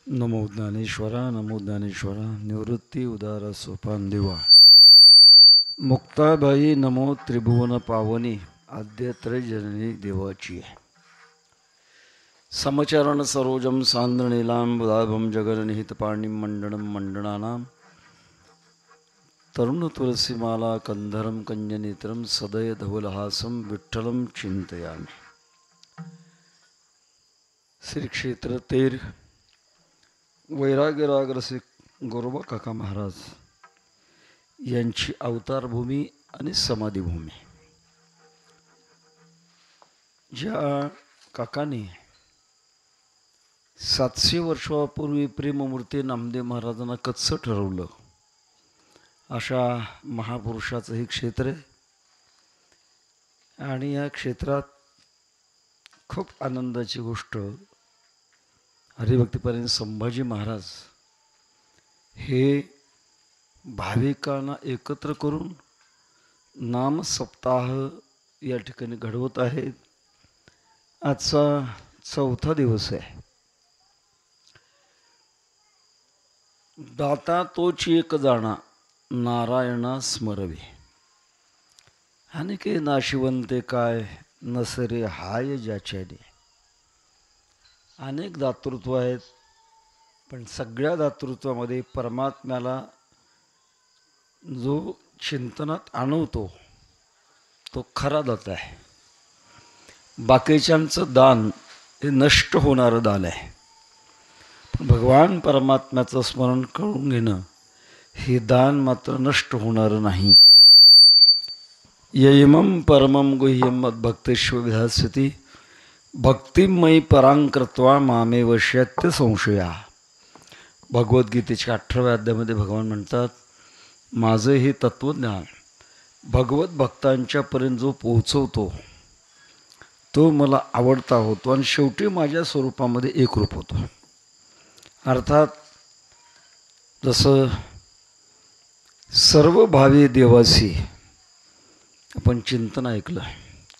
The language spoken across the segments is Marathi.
नमो ज्ञानेश्वरा, नमो ज्ञानेश्वरा, निवृत्ती उदार सोपान देवा. मुक्ताबाई नमो त्रिभुवन पावनी, आद्य त्रयजननी देवाची. समचरण सरोजम सांद्रनीलांबुदाभम जगन्निहितपाणिं मंडनं मंडनानां तरुण तुलसीमाला कंधरम कंजनेत्रम सदय धवलहासम विठ्ठलम चिंतयामि. श्री क्षेत्र तेर वैराग्यरागरसिक गोरोबा काका महाराज यांची अवतारभूमी आणि समाधीभूमी. ज्या काकाने 700 वर्षापूर्वी प्रेममूर्ती नामदेव महाराजांना कच्चं ठरवलं, अशा महापुरुषाचं हे क्षेत्र आहे. आणि या क्षेत्रात खूप आनंदाची गोष्ट, हरिभक्तीपर्यंत संभाजी महाराज हे भाविकांना एकत्र करून नाम सप्ताह या ठिकाणी घडवत आहेत. आजचा 4था दिवस आहे. दाता तोच एक जाणा, नारायणा स्मरवे. आणि के नाशिवंते काय, नसरे हाय ज्याच्याने. अनेक दातृत्व आहेत, पण सगळ्या दातृत्वामध्ये परमात्म्याला जो चिंतनात आणवतो तो खरा दाता आहे. बाकीच्यांचं दान हे नष्ट होणारं दान आहे, पण भगवान परमात्म्याचं स्मरण करून घेणं हे दान मात्र नष्ट होणारं नाही. ययमं परमं गुह्यं मद्भक्तेष्व विधास्यति, भक्तिमयी परांकृत्वा मामेव शक्य संशया. भगवद्गीतेच्या 18व्या अध्यायामध्ये भगवान म्हणतात, माझं हे तत्वज्ञान भगवत भक्तांच्यापर्यंत जो पोहोचवतो तो मला आवडता होतो आणि शेवटी माझ्या स्वरूपामध्ये एकरूप होतो. अर्थात जसं सर्व भावी देवासी आपण चिंतन ऐकलं,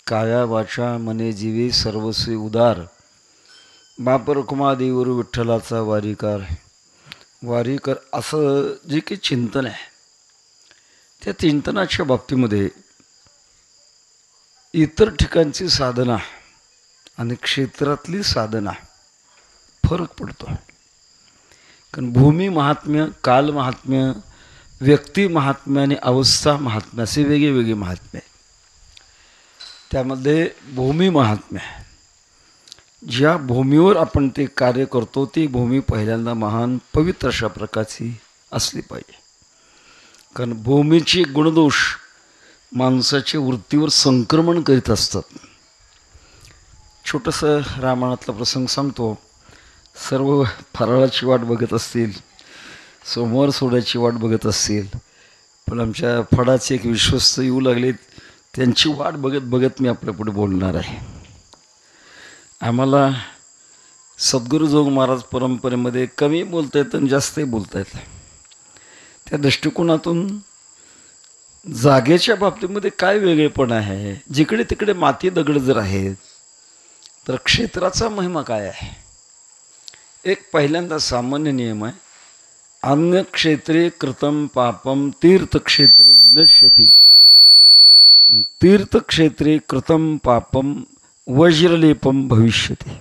काया वाचा मने जीवे सर्वस्वी उदार, बाप रुक्मादेवीवर विठ्ठलाचा वारीकर असं जे काही चिंतन आहे, त्या चिंतनाच्या बाबतीमध्ये इतर ठिकाणची साधना आणि क्षेत्रातली साधना फरक पडतो. कारण भूमी महात्म्य, काल महात्म्य, व्यक्ती महात्म्य आणि अवस्था महात्म्य असे वेगळे महात्म्य आहे. त्यामध्ये भूमी महात्म्य, ज्या भूमीवर आपण ते कार्य करतो ती भूमी पहिल्यांदा महान पवित्र अशा प्रकारची असली पाहिजे. कारण भूमीचे गुणदोष माणसाच्या वृत्तीवर संक्रमण करीत असतात. छोटंसं रामायणातला प्रसंग सांगतो. सर्व फराळाची वाट बघत असतील, सोमवार सोडायची वाट बघत असतील, पण आमच्या फडाचे एक विश्वस्त येऊ लागले, त्यांची वाट बघत बघत मी आपल्यापुढे बोलणार आहे. आम्हाला सद्गुरू जोग महाराज परंपरेमध्ये कमी बोलता येतं आणि जास्तही बोलता येतं. त्या दृष्टिकोनातून जागेच्या बाबतीमध्ये काय वेगळेपण आहे, जिकडे तिकडे माती दगड जर आहेत तर क्षेत्राचा महिमा काय आहे. एक पहिल्यांदा सामान्य नियम आहे, अन्य क्षेत्रे कृतम पापम तीर्थक्षेत्रे विनश्यती, तीर्थक्षेत्रे कृतम पापम वज्रलेपम भविष्यती.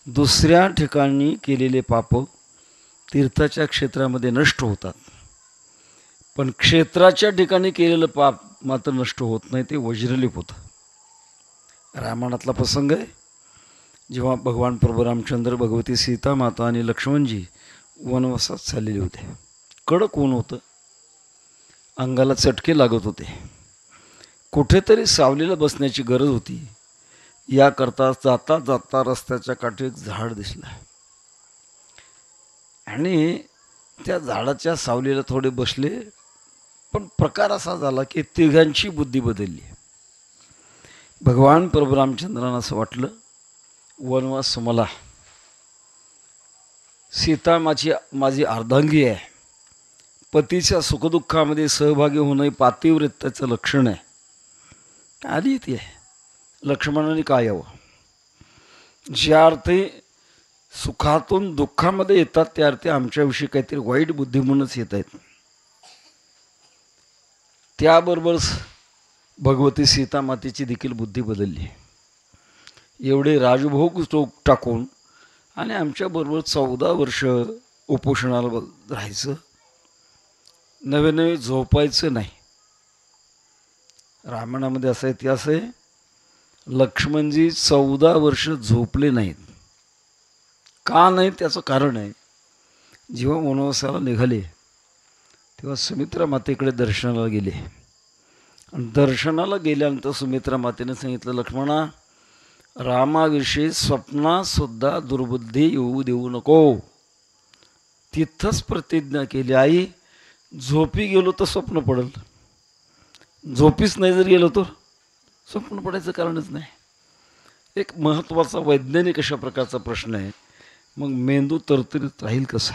दुसऱ्या ठिकाणी केलेले पाप तीर्थाच्या क्षेत्रामध्ये नष्ट होतात, पण क्षेत्राच्या ठिकाणी केलेलं पाप मात्र नष्ट होत नाही, ते वज्रलेप होतं. रामायणातला प्रसंग आहे, जेव्हा भगवान प्रभू रामचंद्र, भगवती सीता माता आणि लक्ष्मणजी वनवासात चाललेले होते. कडक ऊन होतं, अंगाला चटके लागत होते, कुठेतरी सावलीला बसण्याची गरज होती. याकरता जाता जाता रस्त्याच्या काठी एक झाड दिसलं आणि त्या झाडाच्या सावलीला थोडे बसले. पण प्रकार असा झाला की तिघांची बुद्धी बदलली. भगवान प्रभू रामचंद्रांना असं वाटलं, वनवास मला, सीता माझी अर्धांगी आहे, पतीच्या सुखदुःखामध्ये सहभागी होणं पातिव्रत्याचं लक्षण आहे. आली ती लक्ष्मणाने काय यावं, ज्या अर्थी सुखातून दुःखामध्ये येतात त्या अर्थी आमच्याविषयी काहीतरी वाईट बुद्धी म्हणूनच येत आहेत. त्याबरोबर भगवती सीता मातेची देखील बुद्धी बदलली. एवढे राजभोग टाकून आणि आमच्याबरोबर 14 वर्ष उपोषणाला राहायचं, नवे नवे झोपायचं नाही. रामायणामध्ये असा इतिहास आहे, लक्ष्मणजी 14 वर्ष झोपले नाहीत. का नाही त्याचं कारण आहे, जेव्हा वनवासाला निघाले तेव्हा सुमित्रा मातेकडे दर्शनाला गेले. आणि दर्शनाला गेल्यानंतर सुमित्रा मातेने सांगितलं, लक्ष्मणा, रामाविषयी स्वप्नातसुद्धा दुर्बुद्धी येऊ देऊ नको. तिथंच प्रतिज्ञा केली, आई झोपी गेलो तर स्वप्न पडेल, झोपीच नाही जर गेलो तर स्वप्न पडायचं कारणच नाही. एक महत्त्वाचा वैज्ञानिक अशा प्रकारचा प्रश्न आहे. मग मेंदू तरतरीत राहील कसा?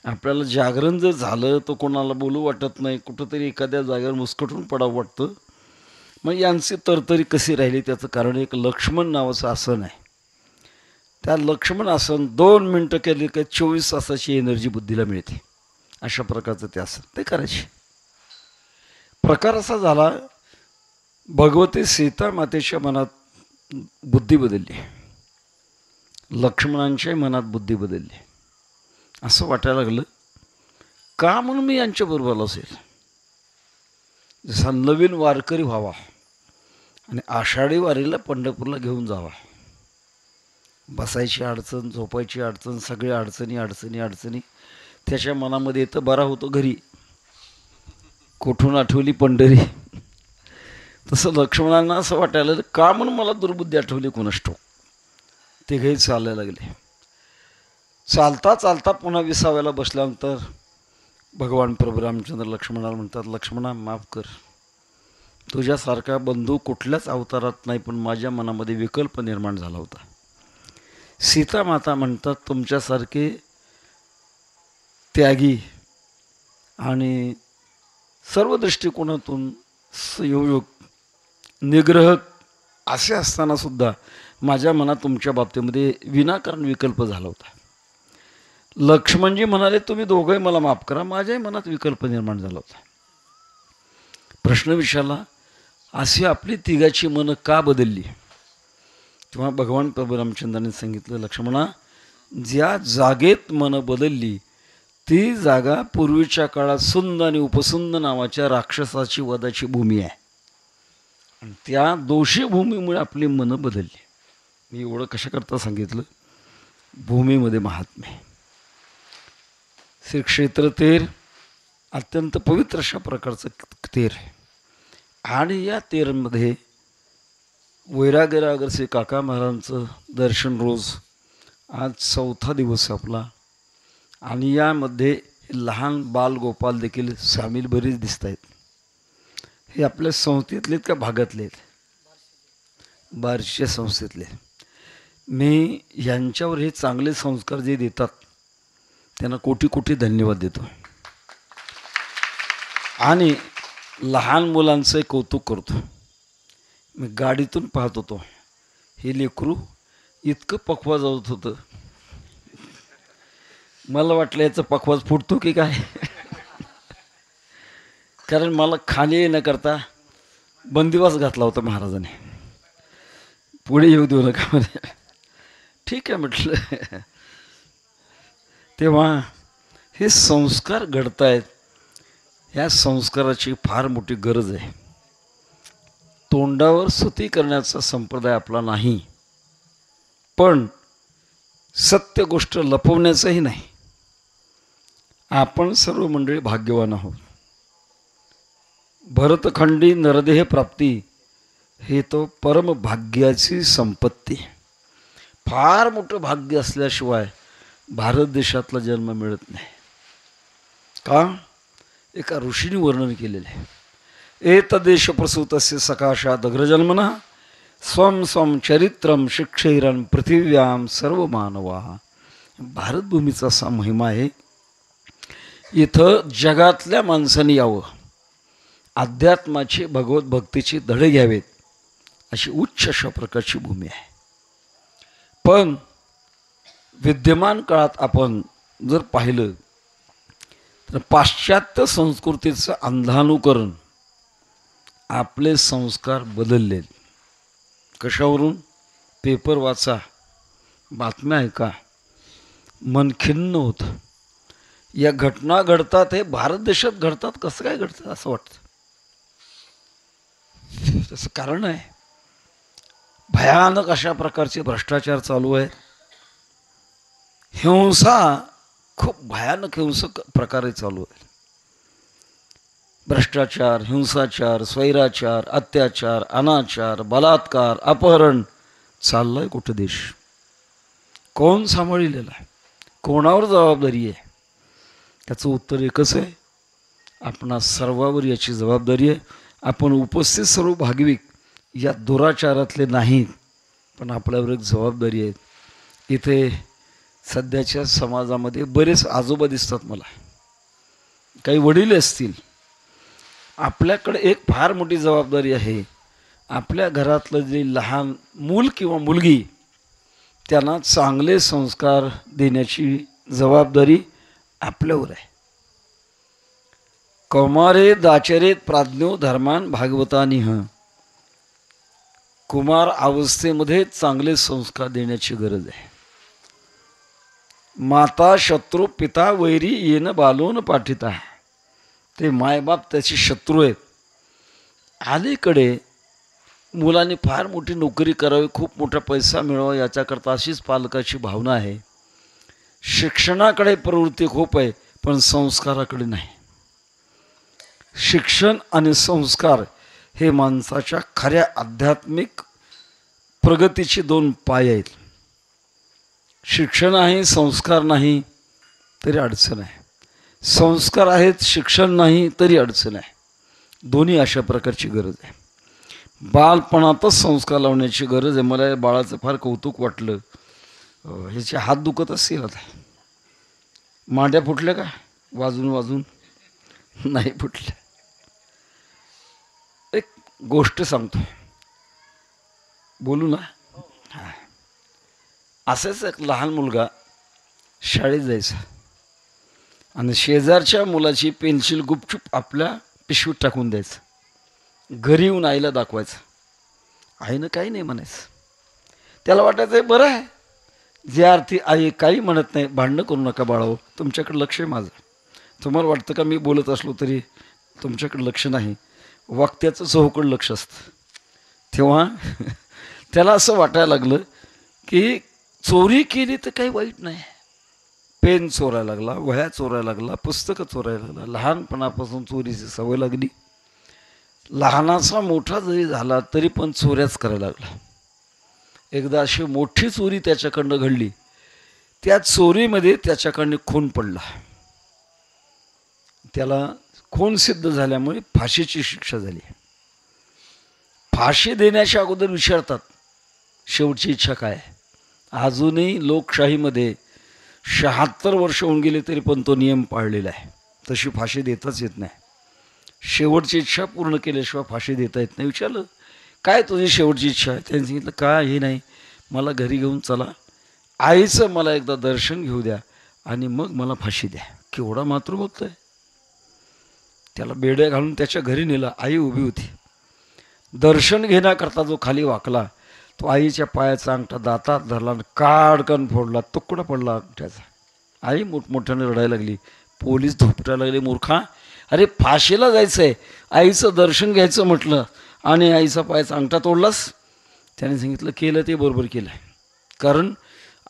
आपल्याला जागरण जर झालं तर कोणाला बोलू वाटत नाही, कुठंतरी एखाद्या जागेवर मुस्कटून पडावं वाटतं. मग यांची तरतरी कशी राहिली त्याचं कारण एक लक्ष्मण नावाचं आसन आहे. त्या लक्ष्मण आसन 2 मिनटं केले की 24 तासाची एनर्जी बुद्धीला मिळते. अशा प्रकारचं ते आसन ते करायचे. प्रकार असा झाला, भगवती सीता मातेच्या मनात बुद्धी बदलली, लक्ष्मणांच्याही मनात बुद्धी बदलली. असं वाटायला लागलं, का म्हणून मी यांच्याबरोबर असेल, जसा नवीन वारकरी व्हावा आणि आषाढी वारीला पंढरपूरला घेऊन जावा. बसायची अडचण, झोपायची अडचण, सगळ्या अडचणी अडचणी अडचणी त्याच्या मनामध्ये येतं. बरा होतो घरी, कुठून आठवली पंढरी. तसं लक्ष्मणांना असं वाटायला, का म्हणून मला दुर्बुद्धी आठवली कोणास ठाऊक. ते घरी चालायला लागले. चालता चालता पुन्हा विसाव्याला बसल्यानंतर भगवान प्रभू रामचंद्र लक्ष्मणाला म्हणतात, लक्ष्मणा माफ कर, तुझ्यासारखा बंधू कुठल्याच अवतारात नाही, पण माझ्या मनामध्ये विकल्प निर्माण झाला होता. सीता माता म्हणतात, तुमच्यासारखे त्यागी आणि सर्व दृष्टिकोनातून संयोजक निग्रहक असे असतानासुद्धा माझ्या मनात तुमच्या बाबतीमध्ये विनाकारण विकल्प झाला होता. लक्ष्मणजी म्हणाले, तुम्ही दोघंही मला माफ करा, माझ्याही मनात विकल्प निर्माण झाला होता. प्रश्न विचारला, अशी आपली तिघाची मनं का बदलली? तेव्हा भगवान प्रभू रामचंद्रांनी सांगितलं, लक्ष्मणा, ज्या जागेत मनं बदलली ती जागा पूर्वीच्या काळात सुंद आणि उपसुंद नावाच्या राक्षसाची वधाची भूमी आहे. आणि त्या दोषी भूमीमुळे आपली मनं बदलली. मी एवढं कशाकरता सांगितलं, भूमीमध्ये महात्म्य. श्री क्षेत्र तेर अत्यंत पवित्र अशा प्रकारचं तेर आहे. आणि या तेरमध्ये वैराग्यरागर श्री काका महाराजांचं दर्शन रोज, आज 4था दिवस आपला. आणि यामध्ये लहान बाल गोपाल देखील सामील बरीच दिसत आहेत. हे आपल्या संस्थेतले का भागातले आहेत? बार्शीच्या संस्थेतले. मी यांच्यावर हे चांगले संस्कार जे देतात त्यांना कोटी कोटी धन्यवाद देतो. आणि लहान मुलांचं कौतुक करतो. मी गाडीतून पाहत होतो, हे लेकरू इतकं पकवाज होत होतं, मला वाटलं याचं पकवाज फुटतो की काय. कारण मला खाली येण्याकरता बंदिवास घातला होता महाराजांनी, पुढे येऊ देऊ नका म्हणे. ठीक आहे म्हटलं. तेव्हा हे संस्कार घडतायत, ह्या संस्काराची फार मोठी गरज आहे. तोंडावर स्तुती करण्याचा संप्रदाय आपला नाही, पण सत्य गोष्ट लपवण्याचंही नाही. आपण सर्व मंडळी भाग्यवान आहोत. भरतखंडी नरदेह प्राप्ती हे तो परमभाग्याची संपत्ती. फार मोठं भाग्य असल्याशिवाय भारत देशातला जन्म मिळत नाही. का? एका ऋषीने वर्णन केलेलं आहे, एतदेश प्रसूतस्य सकाशात अग्रजन्मना स्वम स्वम चरित्रम शिक्षैरन पृथिव्याम सर्व मानवा. भारतभूमीचा असा महिमा आहे. इथं जगातल्या माणसांनी यावं, अध्यात्माचे भगवत भक्तीचे धडे घ्यावेत, अशी उच्च अशा प्रकारची भूमी आहे. पण विद्यमान काळात आपण जर पाहिलं तर पाश्चात्य संस्कृतीचं अंधानुकरण आपले संस्कार बदलले. कशावरून? पेपर वाचा, बातम्या ऐका, मन खिन्न होतं. या घटना घडतात, हे भारत देशात घडतात, कसं काय घडतात असं वाटतं. त्याचं कारण आहे भयानक अशा प्रकारचे भ्रष्टाचार चालू आहे. हिंसा खूप भयानक हिंसक प्रकारे चालू आहे. भ्रष्टाचार, हिंसाचार, स्वैराचार, अत्याचार, अनाचार, बलात्कार, अपहरण चाललंय कुठं देश. कोण सांभाळलेला आहे? कोणावर जबाबदारी आहे? त्याचं उत्तर एकच आहे, आपणा सर्वावर याची जबाबदारी आहे. आपण उपस्थित सर्व भागविक या दुराचारातले नाहीत, पण आपल्यावर एक जबाबदारी आहे. इथे सध्याच्या समाजामध्ये बरेच आजोबा दिसतात मला, काही वडील असतील. आपल्याकडे एक फार मोठी जबाबदारी आहे. आपल्या घरातलं जे लहान मूल किंवा मुलगी, त्यांना चांगले संस्कार देण्याची जबाबदारी आपल्यावर आहे. कौमारे दाचरेत प्राज्ञो धर्मान भागवतानिह. कुमार अवस्थेमध्ये चांगले संस्कार देण्याची गरज आहे. माता शत्रू पिता वैरी येन बालोन पाठिता. ते मायबाप त्याचे शत्रू आहेत. अलीकडे मुलांनी फार मोठी नोकरी करावी, खूप मोठा पैसा मिळावा याच्याकरता अशीच पालकाची भावना आहे. शिक्षणाकडे प्रवृत्ती खूप आहे, पण संस्काराकडे नाही. शिक्षण आणि संस्कार हे माणसाच्या खऱ्या आध्यात्मिक प्रगतीचे दोन पाय आहेत. शिक्षण आहे, संस्कार नाही तरी अडचण आहे. संस्कार आहेत, शिक्षण नाही तरी अडचण आहे. दोन्ही अशा प्रकारची गरज आहे. बालपणातच संस्कार लावण्याची गरज आहे. मला या बाळाचं फार कौतुक वाटलं. ह्याचे हात दुखत असतील आता. मांड्या फुटल्या का वाजून वाजून? नाही फुटल्या. एक गोष्ट सांगतो, बोलू ना? हां. असाच एक लहान मुलगा शाळेत जायचा आणि शेजारच्या मुलाची पेन्सिल गुपचूप आपल्या पिशवीत टाकून द्यायचं. घरी येऊन आईला दाखवायचं. आईनं काही नाही म्हणायचं. त्याला वाटायचं बरं आहे, जे अर्थी आई काही म्हणत नाही. भांडणं करू नका बाळाओ, तुमच्याकडे लक्ष आहे माझं. तुम्हाला वाटतं का मी बोलत असलो तरी तुमच्याकडे लक्ष नाही? वक्त्याचं चहूकडं लक्ष असतं. तेव्हा त्याला असं वाटायला लागलं की चोरी केली तर काही वाईट नाही. पेन चोरायला लागला, वह्या चोरायला लागला, पुस्तकं चोरायला लागला. लहानपणापासून चोरीची सवय लागली. लहानाचा मोठा जरी झाला तरी पण चोऱ्याच करायला लागला. एकदा अशी मोठी चोरी त्याच्याकडनं घडली. त्या चोरीमध्ये त्याच्याकडनं खून पडला. त्याला खून सिद्ध झाल्यामुळे फाशीची शिक्षा झाली. फाशी देण्याच्या अगोदर विचारतात शेवटची इच्छा काय आहे. अजूनही लोकशाहीमध्ये 76 वर्ष होऊन गेले तरी पण तो नियम पाळलेला आहे. तशी फाशी देताच येत नाही. शेवटची इच्छा पूर्ण केल्याशिवाय फाशी देता येत नाही. विचारलं काय तुझी शेवटची इच्छा आहे? त्यांनी सांगितलं काय हे नाही, मला घरी घेऊन चला, आईचं मला एकदा दर्शन घेऊ द्या आणि मग मला फाशी द्या. केवढा मातृभक्त आहे. त्याला बेड्या घालून त्याच्या घरी नेलं. आई उभी होती. दर्शन घेण्याकरता जो खाली वाकला तो आईच्या पायाचा अंगठा दातात धरला आणि काडकन फोडला, तुकडा पडला अंगठ्याचा. आई मोठमोठ्याने रडायला लागली. पोलीस धोपटायला लागले, मूर्खा, अरे फाशीला जायचं आहे, आईचं दर्शन घ्यायचं म्हटलं आणि आईचा पायाचा अंगठा तोडलास. त्याने सांगितलं केलं ते बरोबर केलं, कारण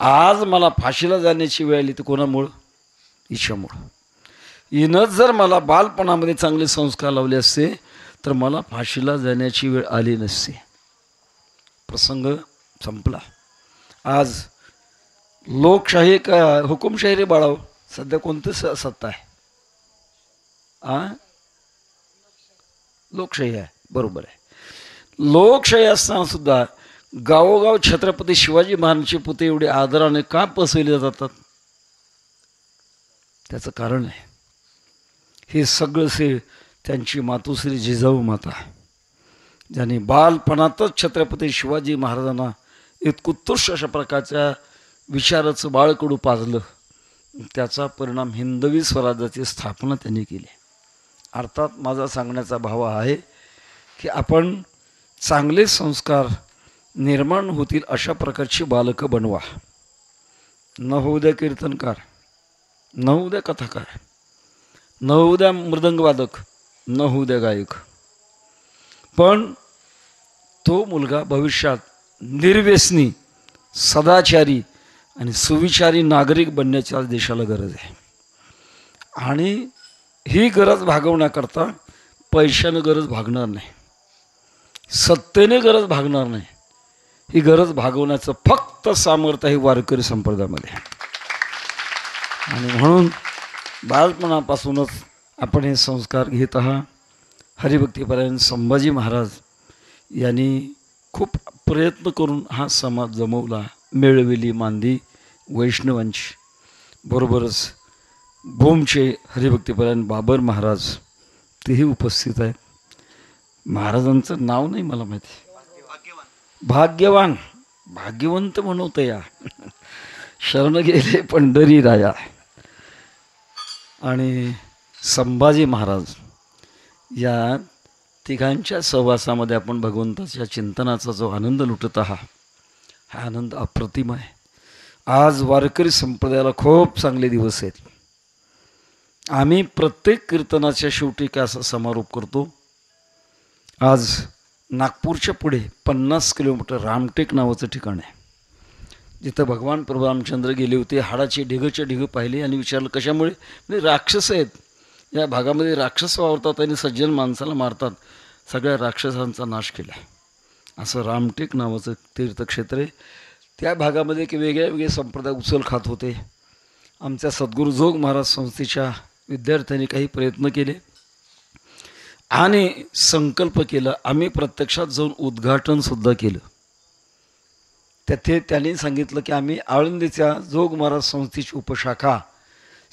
आज मला फाशीला जाण्याची वेळ आली तर कोणामुळं? ईशामुळं. हिनं जर मला बालपणामध्ये चांगले संस्कार लावले असते तर मला फाशीला जाण्याची वेळ आली नसते. प्रसंग संपला. आज लोकशाही का हुकुमशाही रे बाळाव? सध्या कोणती सत्ता आहे? लोकशाही आहे, बरोबर आहे. लोकशाही असताना सुद्धा गावोगाव छत्रपती शिवाजी महाराजांचे पुते एवढे आदराने का बसवले जातात? त्याचं कारण आहे हे सगळं से त्यांची मातोश्री जिजाऊ माता, ज्यांनी बालपणातच छत्रपती शिवाजी महाराजांना इतकुत्कृष्ट अशा प्रकारच्या विचाराचं बाळकडू पाजलं, त्याचा परिणाम हिंदवी स्वराज्याची स्थापना त्यांनी केली. अर्थात माझा सांगण्याचा भाव आहे की आपण चांगले संस्कार निर्माण होतील अशा प्रकारची बालकं बनवा. न होऊ द्या कीर्तनकार, न होऊ द्या कथाकार, न होऊ द्या मृदंगवादक, न होऊ द्या गायक, पण तो मुलगा भविष्यात निर्व्यसनी, सदाचारी आणि सुविचारी नागरिक बनण्याची आज देशाला गरज आहे. आणि ही गरज भागवण्याकरता पैशानं गरज भागणार नाही, सत्तेने गरज भागणार नाही. ही गरज भागवण्याचं फक्त सामर्थ्य आहे वारकरी संप्रदायामध्ये. आणि म्हणून बालपणापासूनच आपण हे संस्कार घेत आहात. हरिभक्तीपरायण संभाजी महाराज यांनी खूप प्रयत्न करून हा समाज जमवला. मेळविली मांदी वैष्णवांची. बरोबरच भूमचे हरिभक्तीपरायण बाबर महाराज तेही उपस्थित आहेत. महाराजांचं नाव नाही मला माहिती. भाग्यवान, भाग्यवंत म्हणवतं या. शरण गेले पंढरी राया. आणि संभाजी महाराज या तिघांच्या सहवासामध्ये आपण भगवंताच्या चिंतनाचा जो आनंद लुटत आहात, हा आनंद अप्रतिम आहे. आज वारकरी संप्रदायाला खूप चांगले दिवस आहेत. आम्ही प्रत्येक कीर्तनाच्या शेवटी काय असा समारोप करतो. आज नागपूरच्या पुढे 50 किलोमीटर रामटेक नावाचं ठिकाण आहे, जिथं भगवान प्रभू रामचंद्र गेले होते. हाडाचे ढिगच्या ढिगं पाहिले आणि विचारलं कशामुळे. म्हणजे राक्षस आहेत या भागामध्ये, राक्षस वावरतात आणि सज्जन माणसाला मारतात. सगळ्या राक्षसांचा नाश केला. असं रामटेक नावाचं तीर्थक्षेत्र आहे. त्या भागामध्ये की वेगळे संप्रदाय उचल खात होते. आमच्या सद्गुरू जोग महाराज संस्थेच्या विद्यार्थ्यांनी काही प्रयत्न केले आणि संकल्प केला. आम्ही प्रत्यक्षात जाऊन उद्घाटनसुद्धा केलं. त्यांनी सांगितलं की आम्ही आळंदीच्या जोग महाराज संस्थेची उपशाखा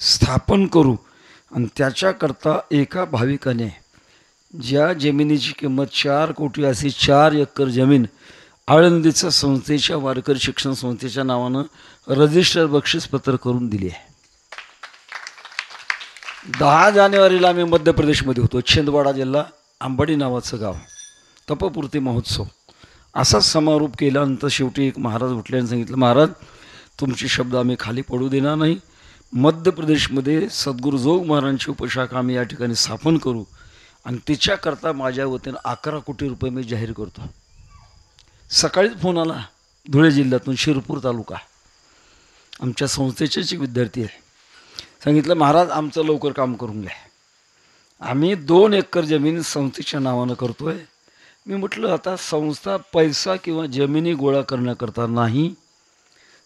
स्थापन करू आणि त्याच्याकरता एका भाविकाने ज्या जमिनीची किंमत 4 कोटी अशी 4 एकर जमीन आळंदीच्या संस्थेच्या वारकरी शिक्षण संस्थेच्या नावानं रजिस्टर बक्षीसपत्र करून दिली आहे. 10 जानेवारीला आम्ही मध्य प्रदेशमध्ये होतो. छिंदवाडा जिल्हा, आंबाडी नावाचं गाव. तपपूर्ती महोत्सव असा समारोप केल्यानंतर शेवटी एक महाराज उठले आणि सांगितलं, महाराज तुमचे शब्द आम्ही खाली पडू देणार नाही. मध्य प्रदेशमध्ये सद्गुरू जोग महाराजांची उपशाखा आम्ही या ठिकाणी स्थापन करू आणि तिच्याकरता माझ्या वतीनं 11 कोटी रुपये मी जाहीर करतो. सकाळीच फोन आला धुळे जिल्ह्यातून, शिरपूर तालुका. आमच्या संस्थेचेच एक विद्यार्थी आहे. सांगितलं महाराज आमचं लवकर काम करून घ्या. आम्ही 2 एकर जमीन संस्थेच्या नावानं करतो आहे. मी म्हटलं आता संस्था पैसा किंवा जमिनी गोळा करण्याकरता नाही,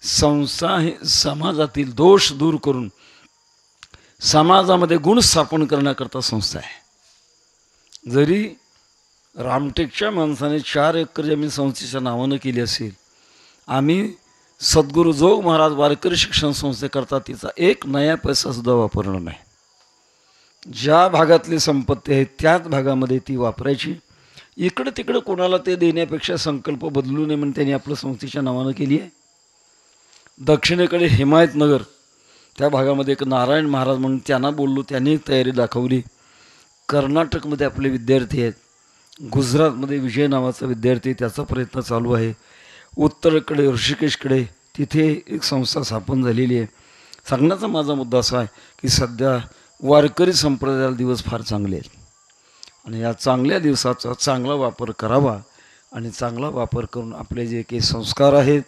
संस्था हे समाजातील दोष दूर करून समाजामध्ये गुण स्थापन करण्याकरता संस्था आहे. जरी रामटेकच्या माणसाने 4 एकर जमीन संस्थेच्या नावानं केली असेल, आम्ही सद्गुरू जोग महाराज वारकरी शिक्षण संस्थेकरता तिचा 1 नया पैसासुद्धा वापरणार नाही. ज्या भागातली संपत्ती आहे त्याच भागामध्ये ती वापरायची. इकडं तिकडं कोणाला ते देण्यापेक्षा संकल्प बदलू नये म्हणून त्यांनी आपलं संस्थेच्या नावानं केली आहे. दक्षिणेकडे हिमायतनगर त्या भागामध्ये एक नारायण महाराज म्हणून त्यांना बोललो, त्यांनी तयारी दाखवली. कर्नाटकमध्ये आपले विद्यार्थी आहेत. गुजरातमध्ये विजय नावाचा विद्यार्थी, त्याचा प्रयत्न चालू आहे. उत्तरेकडे ऋषिकेशकडे तिथे एक संस्था स्थापन झालेली आहे. सांगण्याचा माझा मुद्दा असा आहे की सध्या वारकरी संप्रदायाला दिवस फार चांगले आहेत आणि या चांगल्या दिवसाचा चांगला वापर करावा आणि चांगला वापर करून आपले जे काही संस्कार आहेत,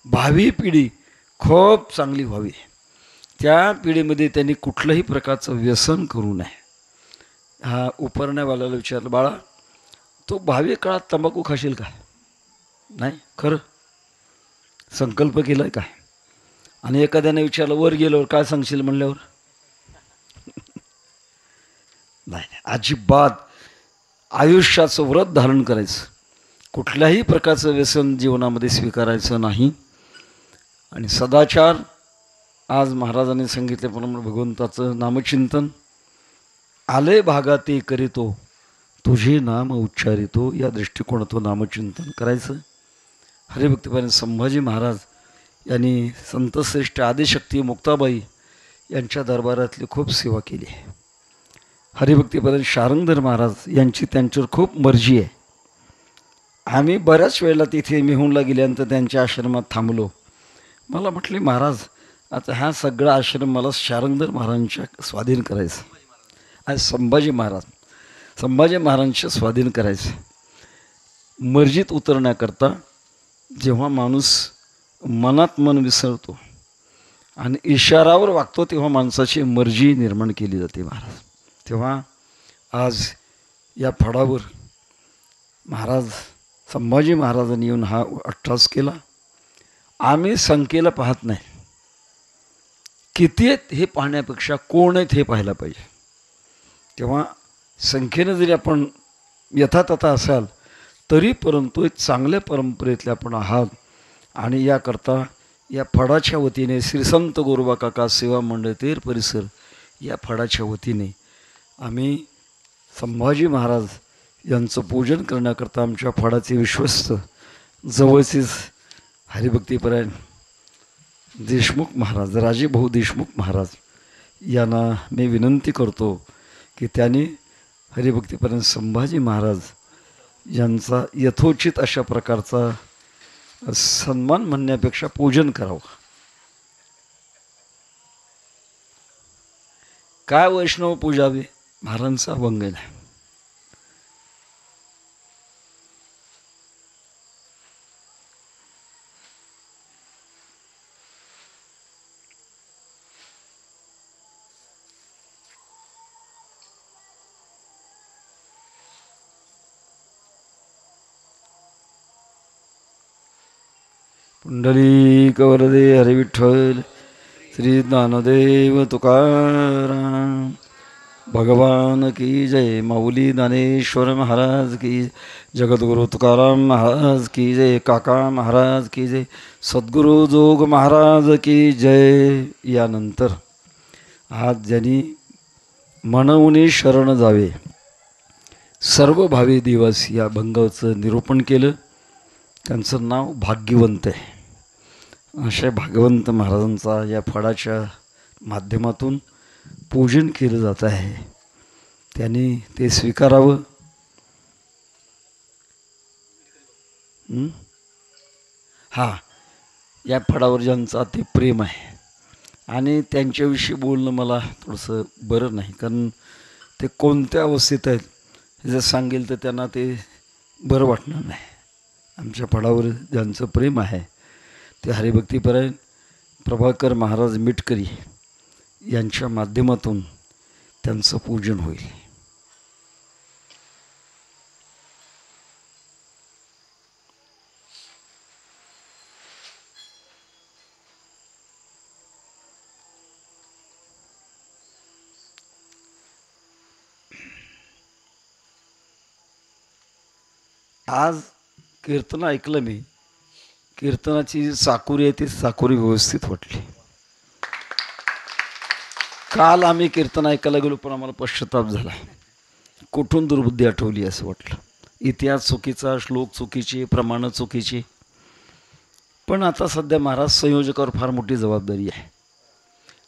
भावी पिढी खूप चांगली व्हावी. त्या पिढीमध्ये त्यांनी कुठल्याही प्रकारचं व्यसन करू नये. हा उपरण्यावाल्याला विचारलं, बाळा तो भावी काळात तंबाखू खाशील का? नाही, खरं संकल्प केला आहे काय? आणि एखाद्याने विचारलं वर गेल्यावर काय सांगशील म्हणल्यावर नाही, अजिबात आयुष्याचं व्रत धारण करायचं, कुठल्याही प्रकारचं व्यसन जीवनामध्ये स्वीकारायचं नाही. आणि सदाचार, आज महाराजांनी सांगितल्याप्रमाणे भगवंताचं नामचिंतन, आले भागाते करीतो तुझे नाम उच्चारितो, या दृष्टिकोनातून नामचिंतन करायचं. हरिभक्तीपरायण संभाजी महाराज यांनी संतश्रेष्ठ आदिशक्ती मुक्ताबाई यांच्या दरबारातली खूप सेवा केली आहे. हरिभक्तीपर्यंत शारंगधर महाराज यांची त्यांच्यावर खूप मर्जी आहे. आम्ही बऱ्याच वेळेला तिथे मेहुणला गेल्यानंतर त्यांच्या आश्रमात थांबलो. मला म्हटले महाराज आता हा सगळा आश्रम मला शारंगधर महाराजांच्या स्वाधीन करायचं. आज संभाजी महाराजांच्या स्वाधीन करायचं. मर्जीत उतरण्याकरता जेव्हा माणूस मनात मन विसरतो आणि इशारावर वागतो तेव्हा माणसाची मर्जी निर्माण केली जाते महाराज. तेव्हा आज या फडावर महाराज संभाजी महाराजांनी येऊन हा अट्टास केला. आम्ही संख्येला पाहत नाही, किती आहेत हे पाहण्यापेक्षा कोण आहेत हे पाहायला पाहिजे. तेव्हा संख्येनं जरी आपण यथातथा असाल तरी परंतु एक चांगल्या परंपरेतले आपण आहात. आणि याकरता या फडाच्या वतीने श्री संत गोरोबा काका सेवा मंडळ तेर परिसर या फडाच्या वतीने आम्ही संभाजी महाराज यांचं पूजन करण्याकरता आमच्या फडाचे विश्वस्त जवळचेच हरिभक्तीपरायण देशमुख महाराज राजेभाऊ देशमुख महाराज यांना मी विनंती करतो की त्यांनी हरिभक्तीपरायण संभाजी महाराज यांचा यथोचित अशा प्रकारचा सन्मान म्हणण्यापेक्षा पूजन करावं. काय वैष्णव पूजावे महाराजांचा अभंग नाही. पुंडलिक वरदे हरी विठ्ठल श्री ज्ञानदेव तुकाराम भगवान की जय. माऊली ज्ञानेश्वर महाराज की, जगद्गुरु तुकाराम महाराज की जय, काका महाराज की जय, सद्गुरु जोग महाराज की जय. यानंतर आज ज्यांनी म्हणून शरण जावे सर्व भावी दिवस या अभंगाचं निरूपण केलं त्यांचं नाव भाग्यवंत आहे. अशा भाग्यवंत महाराजांचा या फडाच्या माध्यमातून पूजन केलं जात आहे. त्यांनी ते स्वीकारावं. हा या फडावर ज्यांचं अति प्रेम आहे आणि त्यांच्याविषयी बोलणं मला थोडंसं बरं नाही, कारण ते कोणत्या अवस्थेत आहेत हे जर सांगेल तर त्यांना ते बरं वाटणार नाही. आमच्या फडावर ज्यांचं प्रेम आहे ते हरिभक्तीपरायण प्रभाकर महाराज मिटकरी यांच्या माध्यमातून त्यांचं पूजन होईल. आज कीर्तन ऐकलं मी. कीर्तनाची जी चाकोरी आहे ती चाकोरी व्यवस्थित वाटली. काल आम्ही कीर्तन ऐकायला गेलो पण आम्हाला पश्चाताप झाला. कुठून दुर्बुद्धी आठवली असं वाटलं. इतिहास चुकीचा, श्लोक चुकीचे, प्रमाणं चुकीची. पण आता सध्या महाराज संयोजकावर फार मोठी जबाबदारी आहे.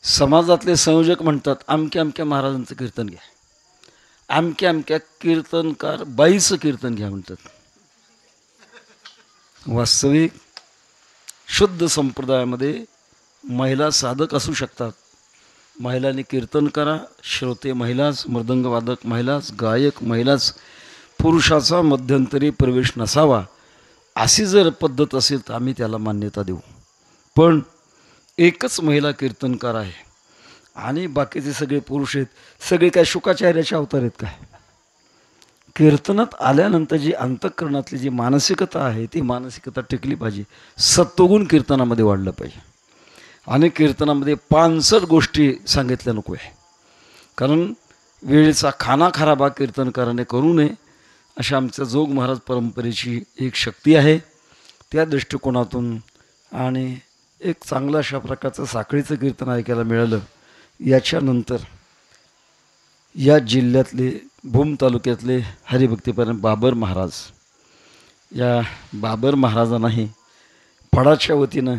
समाजातले संयोजक म्हणतात अमक्या अमक्या महाराजांचं कीर्तन घ्या, अमक्या अमक्या कीर्तनकार बाईचं कीर्तन घ्या म्हणतात. वास्तविक शुद्ध संप्रदायामध्ये महिला साधक असू शकतात. महिलांनी कीर्तन करा, श्रोते महिलाच, मृदंगवादक महिलाच, गायक महिलाच, पुरुषाचा मध्यंतरी प्रवेश नसावा अशी जर पद्धत असेल तर आम्ही त्याला मान्यता देऊ. पण एकच महिला कीर्तनकार आहे आणि बाकीचे सगळे पुरुष आहेत. सगळे काय शुकाचार्याचे अवतार आहेत काय? कीर्तनात आल्यानंतर जी अंतःकरणातली जी मानसिकता आहे ती मानसिकता टिकली पाहिजे. सत्वगुण कीर्तनामध्ये वाढलं पाहिजे. आणि कीर्तनामध्ये 65 गोष्टी सांगितल्या नको आहे, कारण वेळेचा खाना खराबा कीर्तनकाराने करू नये अशा आमच्या जोग महाराज परंपरेची एक शक्ती आहे. त्या दृष्टिकोनातून आणि एक चांगलं अशा प्रकारचं साखळीचं कीर्तन ऐकायला मिळालं. याच्यानंतर या जिल्ह्यातले भूम तालुक्यातले हरिभक्तीपरायण बाबर महाराज, या बाबर महाराजांनाही फडाच्या वतीनं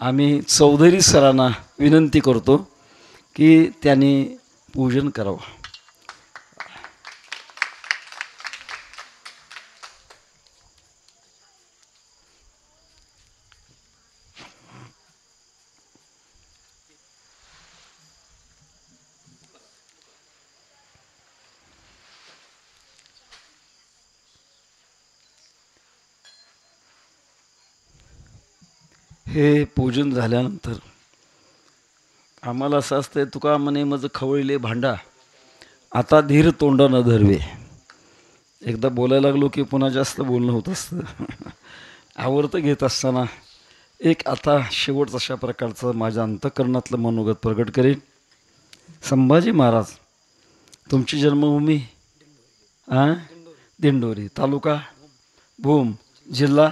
आम्ही चौधरी सरांना विनंती करतो की त्यांनी पूजन करावं. हे पूजन झाल्यानंतर आम्हाला असं असतंय, तुका म्हणे मज खवळले भांडा आता धीर तोंडा न धरवे. एकदा बोलायला लागलो की पुन्हा जास्त बोलणं होत असतं. आवर्त घेत असताना एक आता शेवट अशा प्रकारचं माझ्या अंतःकरणातलं मनोगत प्रकट करेन. संभाजी महाराज तुमची जन्मभूमी दिंडोरी, तालुका भूम, जिल्हा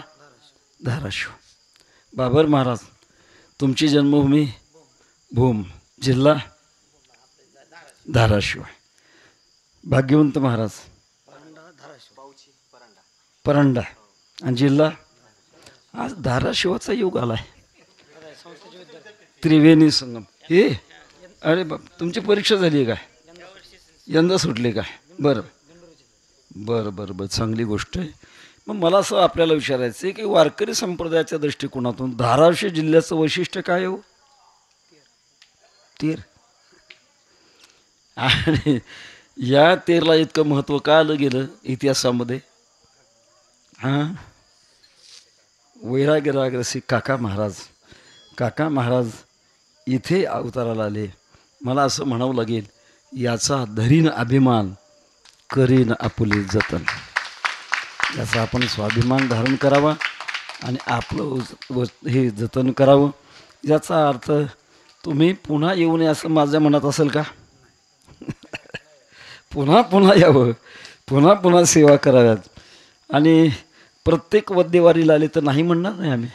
धाराशिव. बाबर महाराज तुमची जन्मभूमी भूम, जिल्हा धाराशिव. भाग्यवंत महाराज परांडा आणि जिल्हा. आज धाराशिवाचा योग आलाय. त्रिवेणी संगम. हे अरे बाप, तुमची परीक्षा झाली आहे काय? यंदा सुटली काय? बरं बरं बरं बरं, चांगली गोष्ट आहे. मग मला असं आपल्याला विचारायचं आहे की वारकरी संप्रदायाच्या दृष्टिकोनातून धाराशिव जिल्ह्याचं वैशिष्ट्य काय हो? तेर. आणि या तेरला इतकं महत्त्व का आलं गेलं इतिहासामध्ये? वैराग्यरागरसी काका महाराज इथे अवताराला आले. मला असं म्हणावं लागेल, याचा धरीन अभिमान करीन आपुले जतन. याचा आपण स्वाभिमान धारण करावा आणि आपलं हे जतन करावं. याचा अर्थ तुम्ही पुन्हा येऊ नये असं माझ्या मनात असेल का? पुन्हा पुन्हा यावं, पुन्हा पुन्हा सेवा कराव्यात. आणि प्रत्येक वद्यवारीला आले तर नाही म्हणणार नाही आम्ही.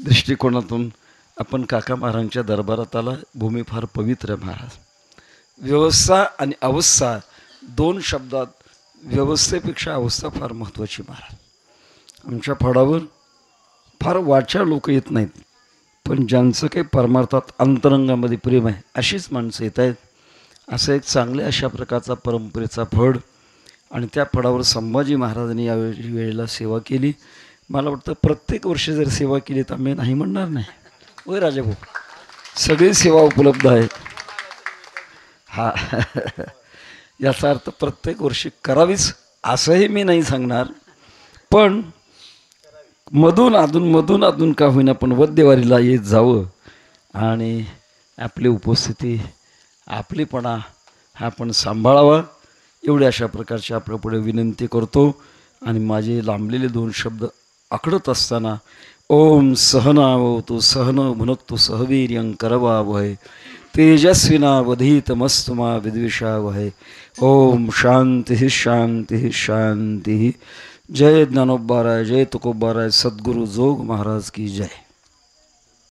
दृष्टिकोनातून आपण काका महाराजांच्या दरबारात आला. भूमी फार पवित्र आहे महाराज. व्यवस्था आणि अवस्था दोन शब्दात व्यवस्थेपेक्षा अवस्था फार महत्त्वाची महाराज. आमच्या फडावर फार वाचा लोक येत नाहीत, पण ज्यांचं काही परमार्थात अंतरंगामध्ये प्रेम आहे अशीच माणसं येत आहेत. असं एक चांगल्या अशा प्रकारचा परंपरेचा फड. आणि त्या फडावर संभाजी महाराजांनी या वेळेला सेवा केली. मला वाटतं प्रत्येक वर्षी जर सेवा केली तर आम्ही नाही म्हणणार नाही. होय राजाभाऊ, सगळी सेवा उपलब्ध आहे. हा याचा अर्थ प्रत्येक वर्षी करावीच असंही मी नाही सांगणार, पण मधून अधून का होईना पण वद्यवारीला येत जावं आणि आपली उपस्थिती आपलीपणा हा आपण सांभाळावा एवढी अशा प्रकारची आपल्यापुढे विनंती करतो. आणि माझे लांबलेले दोन शब्द आखडत असताना ओम सहनावतु सहनौ भुनक्तु सहवीर्यं करवावहै तेजस्विनावधीतमस्तु मा विद्विषावहै. ओम शांति शांति शांति. जय ज्ञानोबा राय, जय तुकोबा राय, सद्गुरु जोग महाराज की जय.